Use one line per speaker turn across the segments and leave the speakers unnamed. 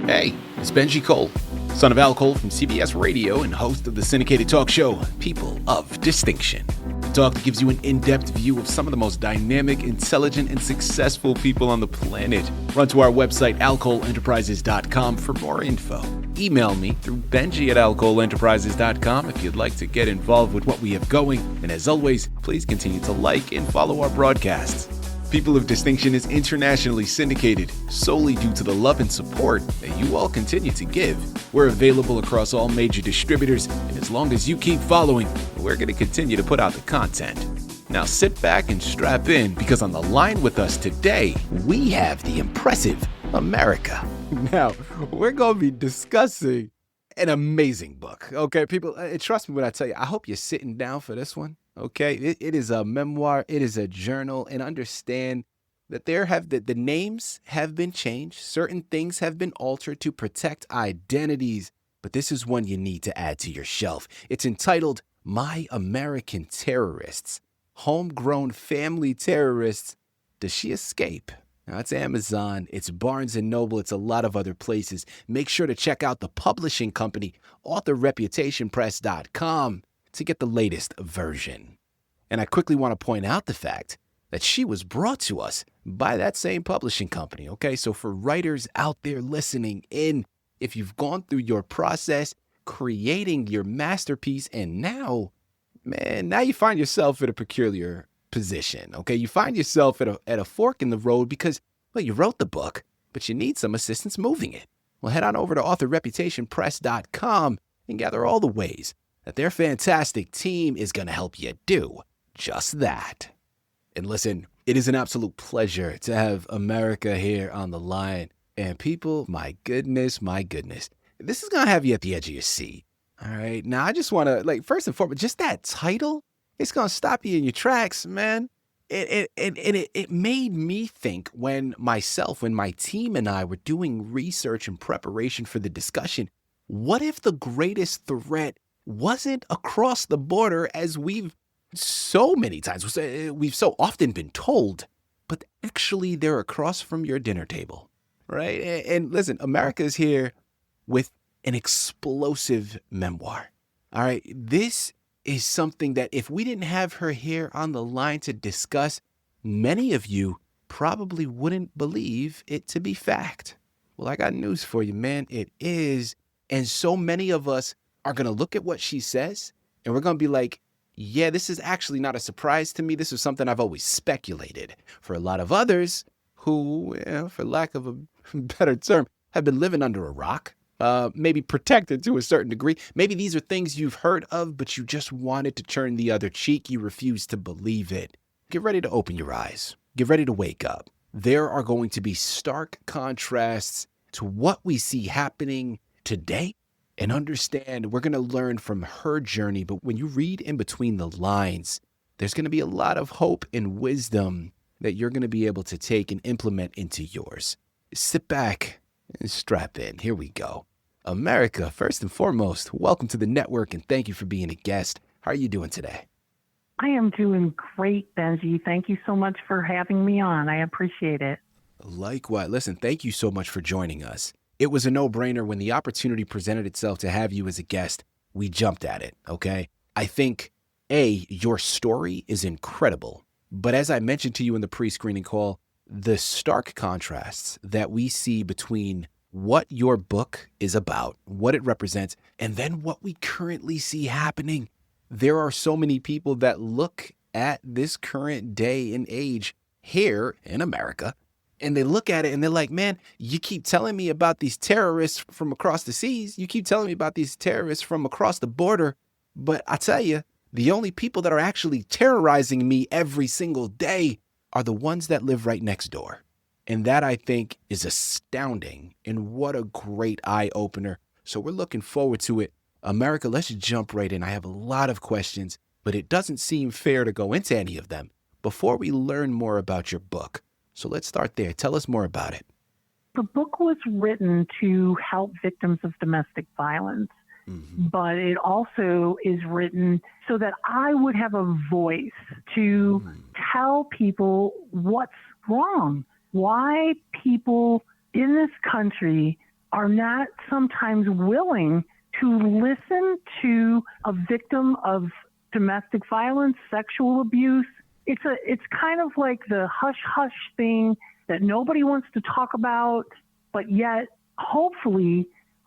Hey, it's Benji Cole, son of Al Cole from CBS Radio and host of the syndicated talk show, People of Distinction. The talk that gives you an in-depth view of some of the most dynamic, intelligent, and successful people on the planet. Run to our website, alcoleenterprises.com for more info. Email me through benji@alcoleenterprises.com if you'd like to get involved with what we have going. And as always, please continue to like and follow our broadcasts. People of Distinction is internationally syndicated solely due to the love and support that you all continue to give. We're available across all major distributors, and as long as you keep following, we're going to continue to put out the content. Now sit back and strap in, because on the line with us today, we have the impressive America. Now, we're going to be discussing an amazing book. Okay, people, trust me when I tell you, I hope you're sitting down for this one. Okay, it is a memoir, it is a journal, and understand that the names have been changed. Certain things have been altered to protect identities, but this is one you need to add to your shelf. It's entitled My American Terrorists, Homegrown Family Terrorists. Does she escape? Now, it's Amazon, it's Barnes & Noble, it's a lot of other places. Make sure to check out the publishing company, authorreputationpress.com, to get the latest version. And I quickly want to point out the fact that she was brought to us by that same publishing company, okay? So for writers out there listening in, if you've gone through your process creating your masterpiece and now you find yourself in a peculiar position, okay? You find yourself at a fork in the road because, well, you wrote the book, but you need some assistance moving it. Well, head on over to authorreputationpress.com and gather all the ways that their fantastic team is going to help you do just that. And listen, it is an absolute pleasure to have America here on the line. And people, my goodness, this is going to have you at the edge of your seat. All right. Now, I just want to, first and foremost, just that title, it's going to stop you in your tracks, man. It made me think when my team and I were doing research and preparation for the discussion, what if the greatest threat wasn't across the border as we've so often been told, but actually they're across from your dinner table, right? And listen, America's here with an explosive memoir. All right, this is something that if we didn't have her here on the line to discuss, many of you probably wouldn't believe it to be fact. Well, I got news for you, man. It is. And so many of us are going to look at what she says and we're going to be like, yeah, this is actually not a surprise to me. This is something I've always speculated. For a lot of others who, for lack of a better term, have been living under a rock, maybe protected to a certain degree. Maybe these are things you've heard of, but you just wanted to turn the other cheek. You refused to believe it. Get ready to open your eyes. Get ready to wake up. There are going to be stark contrasts to what we see happening today. And understand, we're going to learn from her journey, but when you read in between the lines, there's going to be a lot of hope and wisdom that you're going to be able to take and implement into yours. Sit back and strap in. Here we go. America, first and foremost, welcome to the network and thank you for being a guest. How are you doing today?
I am doing great, Benji. Thank you so much for having me on. I appreciate it.
Likewise. Listen, thank you so much for joining us. It was a no-brainer when the opportunity presented itself to have you as a guest. We jumped at it, okay? I think, your story is incredible. But as I mentioned to you in the pre-screening call, the stark contrasts that we see between what your book is about, what it represents, and then what we currently see happening. There are so many people that look at this current day and age here in America, and they look at it and they're like, man, you keep telling me about these terrorists from across the seas. You keep telling me about these terrorists from across the border. But I tell you, the only people that are actually terrorizing me every single day are the ones that live right next door. And that, I think, is astounding. And what a great eye opener. So we're looking forward to it. America, let's jump right in. I have a lot of questions, but it doesn't seem fair to go into any of them before we learn more about your book. So let's start there. Tell us more about it.
The book was written to help victims of domestic violence, but it also is written so that I would have a voice to tell people what's wrong, why people in this country are not sometimes willing to listen to a victim of domestic violence, sexual abuse. It's kind of like the hush-hush thing that nobody wants to talk about, but yet hopefully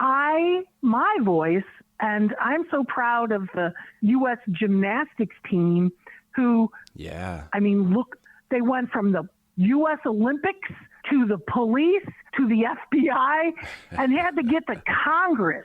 my voice, and I'm so proud of the U.S. gymnastics team who, look, they went from the U.S. Olympics to the police to the FBI and had to get to Congress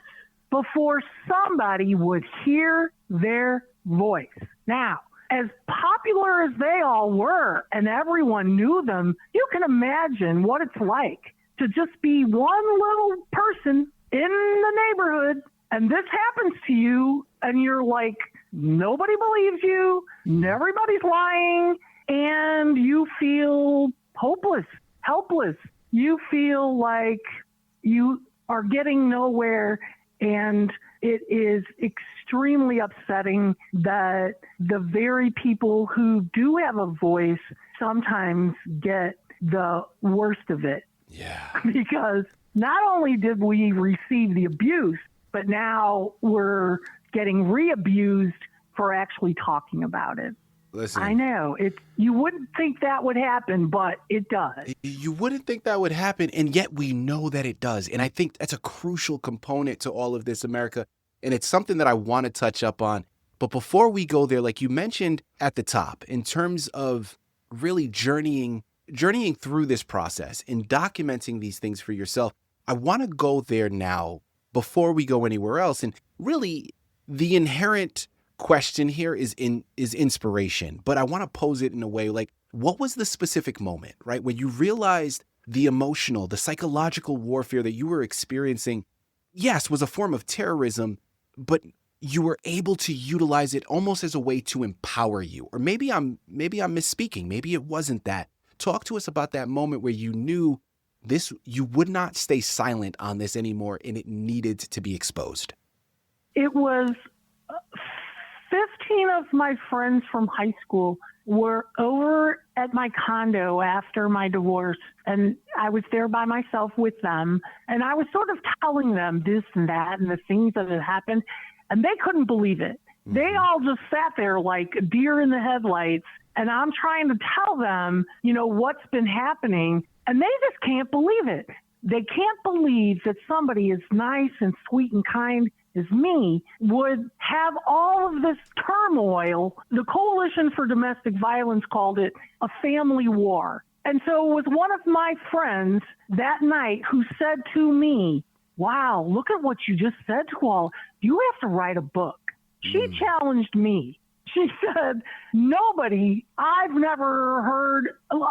before somebody would hear their voice. Now, as popular as they all were and everyone knew them, you can imagine what it's like to just be one little person in the neighborhood and this happens to you and you're like, nobody believes you, everybody's lying, and you feel hopeless, helpless. You feel like you are getting nowhere, and it is extremely upsetting that the very people who do have a voice sometimes get the worst of it.
Yeah.
Because not only did we receive the abuse, but now we're getting re-abused for actually talking about it.
Listen,
I know. You wouldn't think that would happen, but it does.
you wouldn't think that would happen, and yet we know that it does. And I think that's a crucial component to all of this, America. And it's something that I want to touch up on. But before we go there, like you mentioned at the top, in terms of really journeying through this process and documenting these things for yourself, I want to go there now before we go anywhere else. And really, the inherent question here is inspiration, but I want to pose it in a way like, what was the specific moment, right, when you realized the emotional, the psychological warfare that you were experiencing, yes, was a form of terrorism, but you were able to utilize it almost as a way to empower you? Or maybe I'm misspeaking. Maybe it wasn't that. Talk to us about that moment where you knew you would not stay silent on this anymore and it needed to be exposed.
It was 15 of my friends from high school were over at my condo after my divorce, and I was there by myself with them, and I was sort of telling them this and that and the things that had happened, and they couldn't believe it. Mm-hmm. They all just sat there like a deer in the headlights, and I'm trying to tell them, what's been happening, and they just can't believe it. They can't believe that somebody as nice and sweet and kind as me would have all of this turmoil. The Coalition for Domestic Violence called it a family war. And so it was one of my friends that night who said to me, wow, look at what you just said to all. You have to write a book. She challenged me. She said, I've never heard,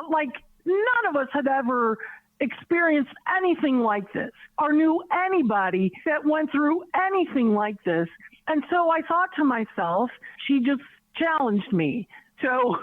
like none of us had ever experienced anything like this or knew anybody that went through anything like this. And so I thought to myself, she just challenged me. So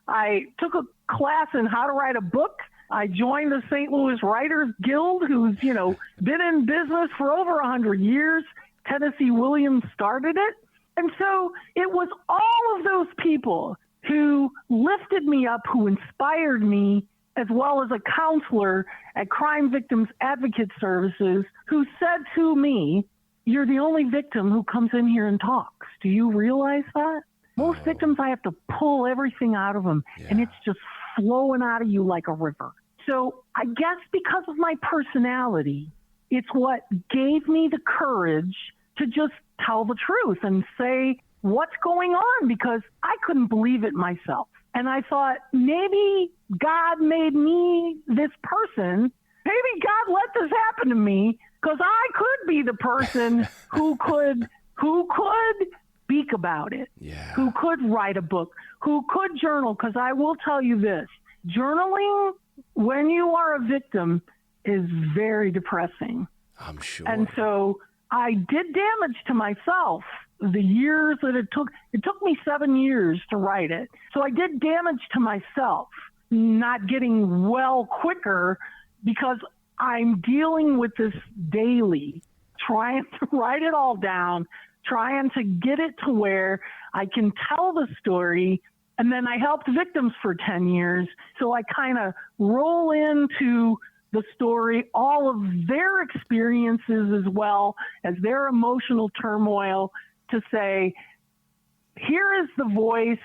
I took a class in how to write a book. I joined the St. Louis Writers Guild, who's, been in business for over 100 years. Tennessee Williams started it. And so it was all of those people who lifted me up, who inspired me, as well as a counselor at Crime Victims Advocate Services, who said to me, you're the only victim who comes in here and talks. Do you realize that? Most victims, I have to pull everything out of them, and it's just flowing out of you like a river. So I guess because of my personality, it's what gave me the courage to just tell the truth and say what's going on, because I couldn't believe it myself. And I thought, maybe God made me this person. Maybe God let this happen to me because I could be the person who could speak about it, who could write a book, who could journal. Because I will tell you this, journaling when you are a victim is very depressing.
I'm sure.
And so I did damage to myself. The years that it took me 7 years to write it. So I did damage to myself, not getting well quicker because I'm dealing with this daily, trying to write it all down, trying to get it to where I can tell the story. And then I helped victims for 10 years. So I kind of roll into the story, all of their experiences as well as their emotional turmoil, to say, here is the voice.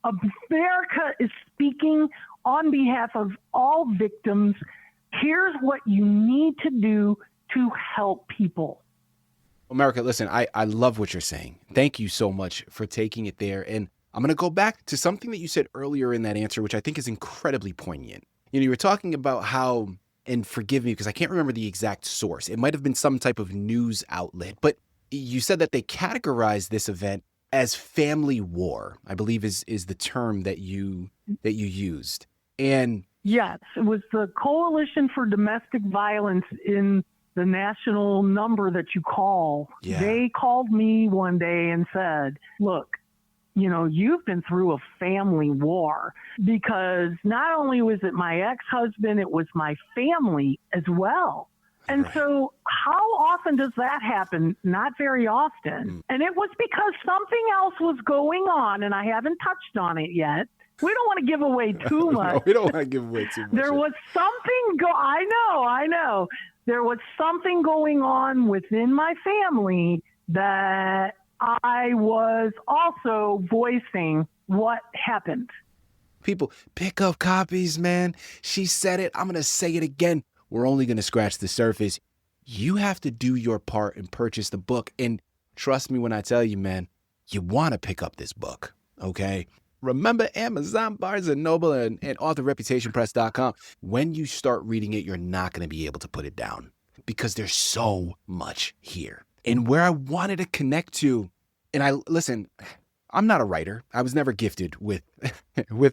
America is speaking on behalf of all victims. Here's what you need to do to help people.
America, listen, I love what you're saying. Thank you so much for taking it there. And I'm going to go back to something that you said earlier in that answer, which I think is incredibly poignant. You were talking about how, and forgive me because I can't remember the exact source. It might have been some type of news outlet, but you said that they categorized this event as family war, I believe is the term that you used. And
yes, it was the Coalition for Domestic Violence in the national number that you call.
Yeah.
They called me one day and said, look, you've been through a family war, because not only was it my ex-husband, it was my family as well. And
right.
So how often does that happen? Not very often. And it was because something else was going on, and I haven't touched on it yet. We don't want to give away too much.
No, we don't want to give away too much.
There was something I know. There was something going on within my family that I was also voicing what happened.
People, pick up copies, man. She said it. I'm going to say it again. We're only going to scratch the surface. You have to do your part and purchase the book. And trust me when I tell you, man, you want to pick up this book, okay? Remember Amazon, Barnes & Noble, and authorreputationpress.com. When you start reading it, you're not going to be able to put it down because there's so much here. And where I wanted to connect to, and listen, I'm not a writer. I was never gifted with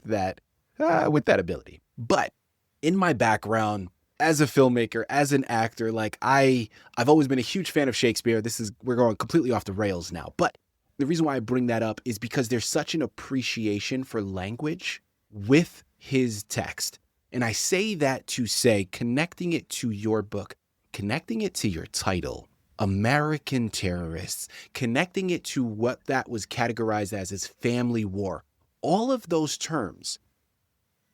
that ability. But in my background, as a filmmaker, as an actor, I've always been a huge fan of Shakespeare. We're going completely off the rails now. But the reason why I bring that up is because there's such an appreciation for language with his text. And I say that to say, connecting it to your book, connecting it to your title, American Terrorists, connecting it to what that was categorized as family war, all of those terms,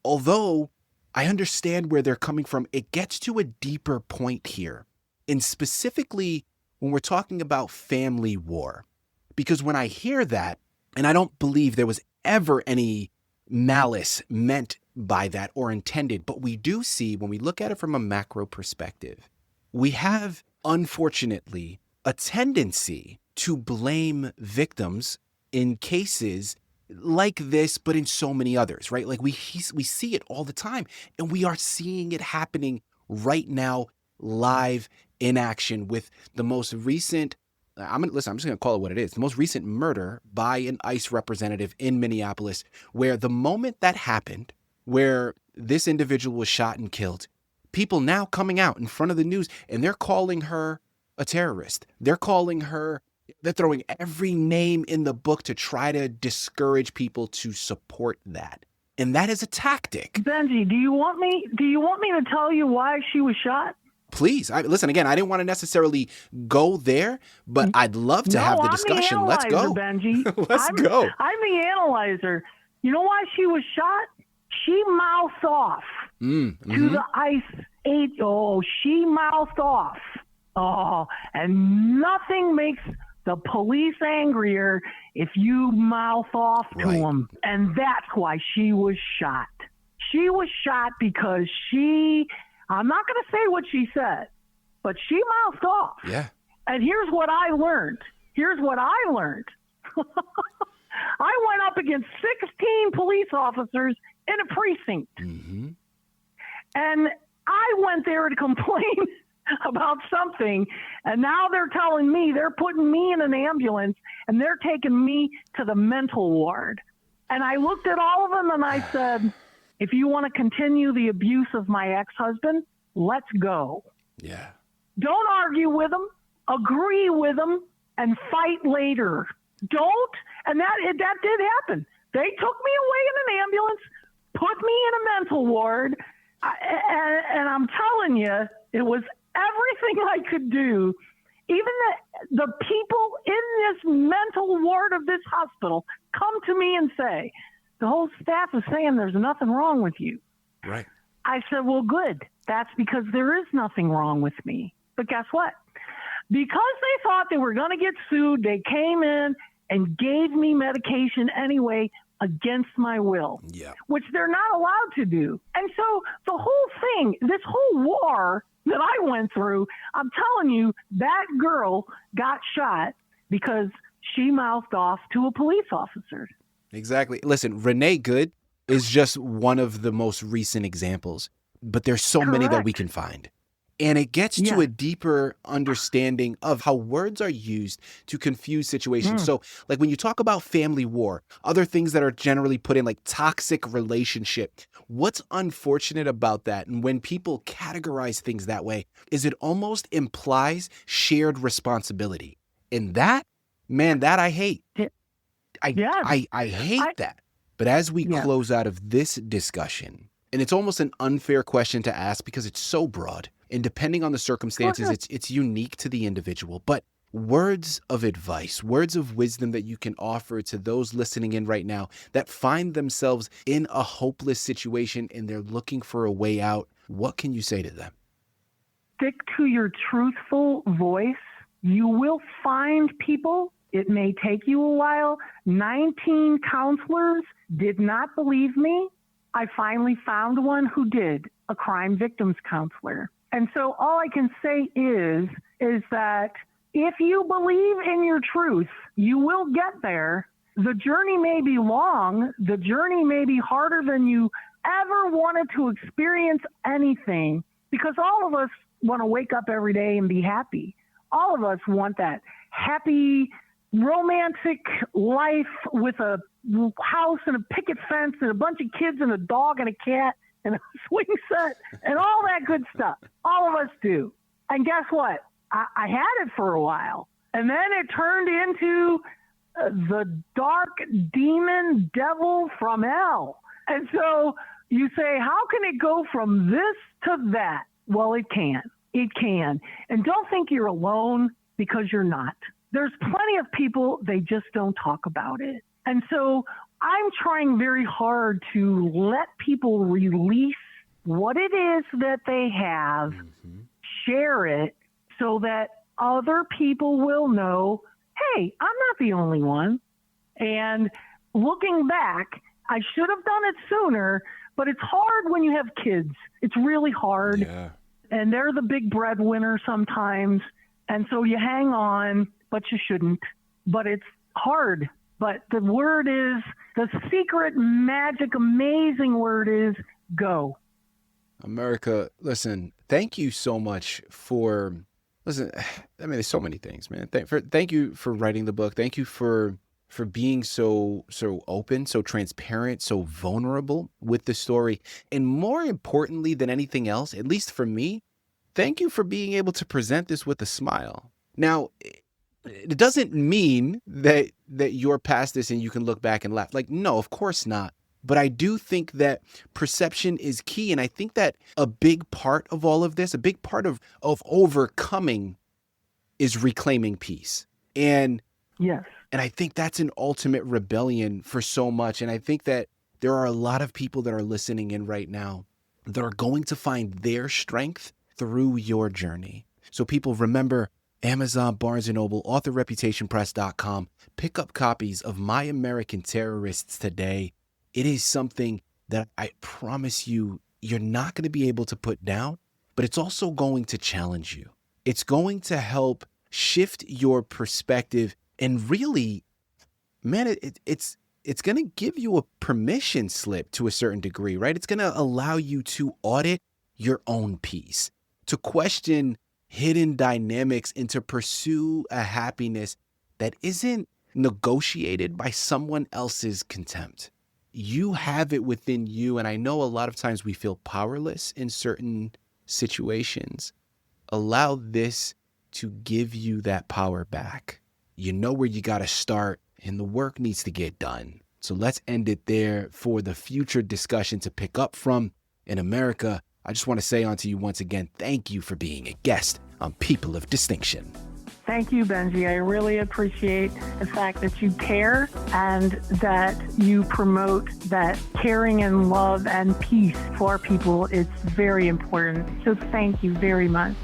although I understand where they're coming from, it gets to a deeper point here. And specifically when we're talking about family war, because when I hear that, and I don't believe there was ever any malice meant by that or intended, but we do see, when we look at it from a macro perspective, we have, unfortunately, a tendency to blame victims in cases like this, but in so many others, right? Like we see it all the time, and we are seeing it happening right now, live in action with the most recent, I'm just going to call it what it is, the most recent murder by an ICE representative in Minneapolis, where the moment that happened, where this individual was shot and killed, people now coming out in front of the news, and they're calling her a terrorist. They're throwing every name in the book to try to discourage people to support that. And that is a tactic.
Benji, do you want me to tell you why she was shot?
Please. Listen, again, I didn't want to necessarily go there, but I'd love to have the discussion. Let's go.
Benji.
Let's go.
I'm the analyzer. You know why she was shot? She mouthed off to the ICE agent. Oh, she mouthed off. Oh, and nothing makes the police angrier if you mouth off to them. And that's why she was shot. She was shot because I'm not going to say what she said, but she mouthed off.
Yeah.
And here's what I learned. I went up against 16 police officers in a precinct.
Mm-hmm.
And I went there to complain about something, and now they're telling me, they're putting me in an ambulance, and they're taking me to the mental ward. And I looked at all of them, and I said, if you want to continue the abuse of my ex-husband, let's go.
Yeah.
Don't argue with them, agree with them, and fight later. Don't. And that did happen. They took me away in an ambulance, put me in a mental ward, and I'm telling you, it was everything I could do. Even the people in this mental ward of this hospital come to me and say, the whole staff is saying there's nothing wrong with you.
Right.
I said, well, good. That's because there is nothing wrong with me. But guess what? Because they thought they were going to get sued, they came in and gave me medication anyway against my will, which they're not allowed to do. And so the whole thing, this whole war that I went through, I'm telling you, that girl got shot because she mouthed off to a police officer.
Exactly. Listen, Renee Good is just one of the most recent examples, but there's so many that we can find. And it gets to a deeper understanding of how words are used to confuse situations. So like when you talk about family war, other things that are generally put in like toxic relationship, what's unfortunate about that? And when people categorize things that way is it almost implies shared responsibility. And that, man, that I hate. I hate that. But as we close out of this discussion, and it's almost an unfair question to ask because it's so broad, and depending on the circumstances, it's unique to the individual. But words of advice, words of wisdom that you can offer to those listening in right now that find themselves in a hopeless situation and they're looking for a way out, what can you say to them?
Stick to your truthful voice. You will find people. It may take you a while. 19 counselors did not believe me. I finally found one who did, a crime victims counselor. And so all I can say is that if you believe in your truth, you will get there. The journey may be long. The journey may be harder than you ever wanted to experience anything, because all of us want to wake up every day and be happy. All of us want that happy, romantic life with a house and a picket fence and a bunch of kids and a dog and a cat and a swing set and all that good stuff. All of us do. And guess what? I had it for a while. And then it turned into the dark demon devil from hell. And so you say, how can it go from this to that? Well, it can. It can. And don't think you're alone, because you're not. There's plenty of people, they just don't talk about it. And so I'm trying very hard to let people release what it is that they have, share it, so that other people will know, hey, I'm not the only one. And looking back, I should have done it sooner, but it's hard when you have kids. It's really hard.
Yeah.
And they're the big breadwinner sometimes. And so you hang on, but you shouldn't. But it's hard. But the word is, the secret, magic, amazing word is go.
America, listen, thank you so much for, listen, I mean, there's so many things, man. Thank you for writing the book. Thank you for being so open, so transparent, so vulnerable with the story. And more importantly than anything else, at least for me, thank you for being able to present this with a smile. Now, it doesn't mean that you're past this and you can look back and laugh. Like, no, of course not. But I do think that perception is key. And I think that a big part of all of this, a big part of overcoming is reclaiming peace. And
yes.
And I think that's an ultimate rebellion for so much. And I think that there are a lot of people that are listening in right now that are going to find their strength through your journey. So people, remember, Amazon, Barnes & Noble, authorreputationpress.com. Pick up copies of My American Terrorists today. It is something that I promise you, you're not going to be able to put down, but it's also going to challenge you. It's going to help shift your perspective. And really, man, it's going to give you a permission slip to a certain degree, right? It's going to allow you to audit your own peace, to question hidden dynamics, and to pursue a happiness that isn't negotiated by someone else's contempt. You have it within you. And I know a lot of times we feel powerless in certain situations. Allow this to give you that power back. You know where you got to start, and the work needs to get done. So let's end it there for the future discussion to pick up from. In America, I just want to say onto you once again, thank you for being a guest on People of Distinction.
Thank you, Benji. I really appreciate the fact that you care and that you promote that caring and love and peace for people. It's very important. So thank you very much.